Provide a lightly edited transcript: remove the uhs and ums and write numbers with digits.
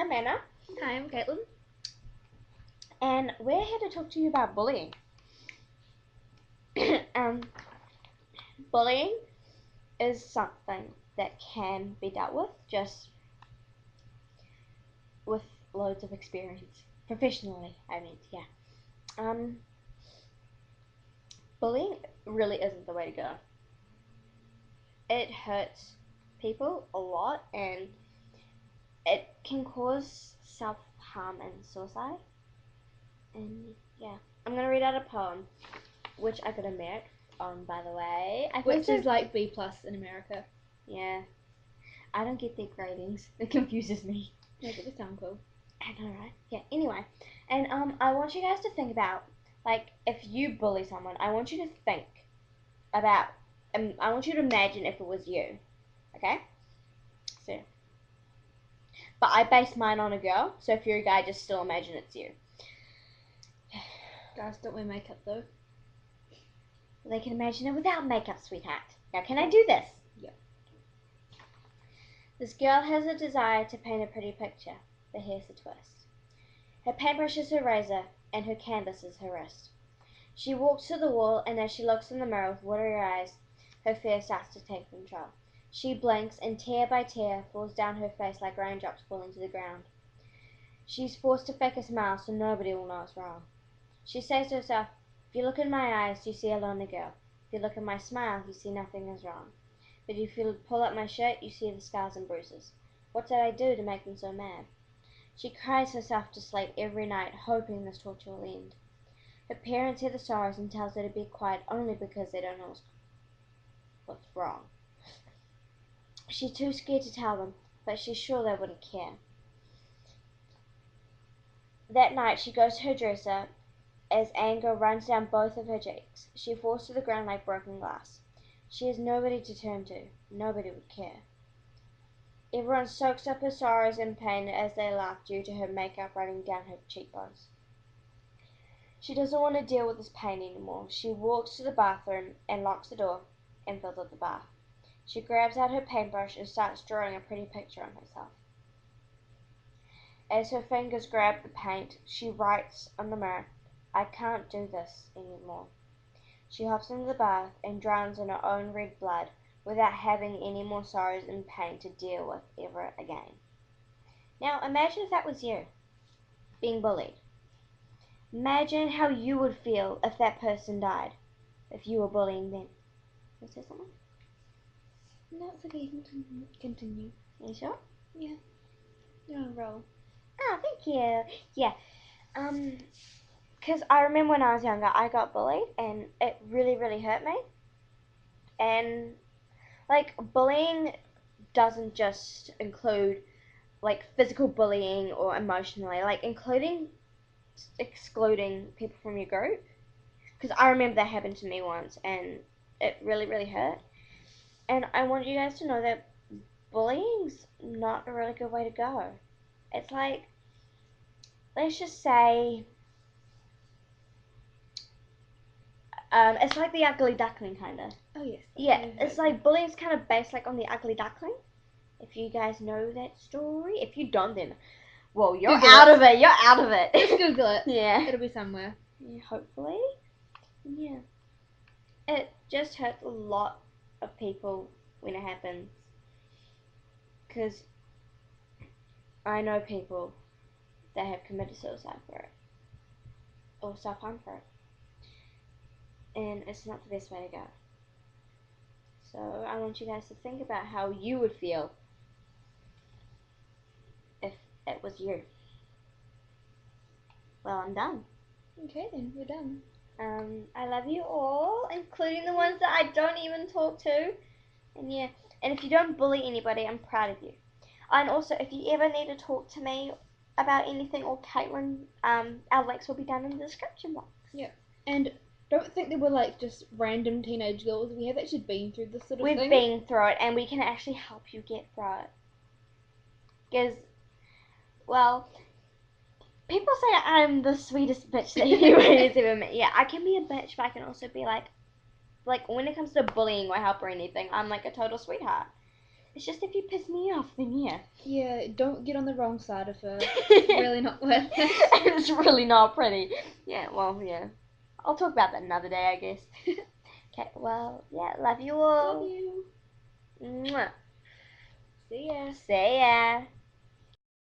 I'm Anna. Hi, I'm Katelyn. And we're here to talk to you about bullying. Bullying is something that can be dealt with just with loads of experience. Professionally, I mean, yeah. Bullying really isn't the way to go. It hurts people a lot and it can cause self-harm and suicide. And yeah, I'm going to read out a poem, which I got a merit on, by the way. Which is like B+ in America. Yeah. I don't get their gradings. It confuses me. Make it sound cool. I know, right? Yeah, anyway. And I want you guys to think about, like, if you bully someone, I want you to think about, I want you to imagine if it was you. Okay? So, but I base mine on a girl, so if you're a guy, just still imagine it's you. Guys, don't wear makeup though. They can imagine it without makeup, sweetheart. Now, can I do this? Yeah. This girl has a desire to paint a pretty picture, but here's the twist. Her paintbrush is her razor, and her canvas is her wrist. She walks to the wall, and as she looks in the mirror with watery eyes, her fear starts to take control. She blinks, and tear by tear falls down her face like raindrops falling to the ground. She's forced to fake a smile so nobody will know it's wrong. She says to herself, if you look in my eyes, you see a lonely girl. If you look at my smile, you see nothing is wrong. But if you pull up my shirt, you see the scars and bruises. What did I do to make them so mad? She cries herself to sleep every night, hoping this torture will end. Her parents hear the sorrows and tells her to be quiet only because they don't know what's wrong. She's too scared to tell them, but she's sure they wouldn't care. That night she goes to her dresser as anger runs down both of her cheeks. She falls to the ground like broken glass. She has nobody to turn to. Nobody would care. Everyone soaks up her sorrows and pain as they laugh due to her makeup running down her cheekbones. She doesn't want to deal with this pain anymore. She walks to the bathroom and locks the door and fills up the bath. She grabs out her paintbrush and starts drawing a pretty picture on herself. As her fingers grab the paint, she writes on the mirror, I can't do this anymore. She hops into the bath and drowns in her own red blood without having any more sorrows and pain to deal with ever again. Now imagine if that was you, being bullied. Imagine how you would feel if that person died, if you were bullying them. You say something? No, it's okay. Continue. Are you sure? Yeah. You're on a roll. Oh, thank you. Yeah. Because I remember when I was younger, I got bullied, and it really, really hurt me. And like bullying doesn't just include like physical bullying or emotionally, like including excluding people from your group. Because I remember that happened to me once, and it really, really hurt. And I want you guys to know that bullying's not a really good way to go. It's like, let's just say, it's like the ugly duckling, kind of. Oh, yes. Yeah, it's like bullying's kind of based like on the ugly duckling. If you guys know that story. If you don't, then, well, you're Google out it. of it. You're out of it. Just Google it. Yeah. It'll be somewhere. Yeah, hopefully. Yeah. It just hurts a lot of people when it happens. Because I know people that have committed suicide for it. Or self-harm for it. And it's not the best way to go. So I want you guys to think about how you would feel if it was you. Well, I'm done. Okay, then. We're done. I love you all, including the ones that I don't even talk to. And yeah, and if you don't bully anybody, I'm proud of you. And also, if you ever need to talk to me about anything or Katelyn, our links will be down in the description box. Yeah. And don't think that we're like just random teenage girls. We have actually been through this sort of thing. We've been through it, and we can actually help you get through it. Because, well, people say I'm the sweetest bitch that anybody's ever met. Yeah, I can be a bitch, but I can also be like when it comes to bullying or help or anything, I'm like a total sweetheart. It's just if you piss me off, then yeah. Yeah, don't get on the wrong side of her. It's really not worth it. It's really not pretty. Yeah, well, yeah. I'll talk about that another day, I guess. Okay, well, yeah, love you all. Love you. Mwah. See ya. See ya.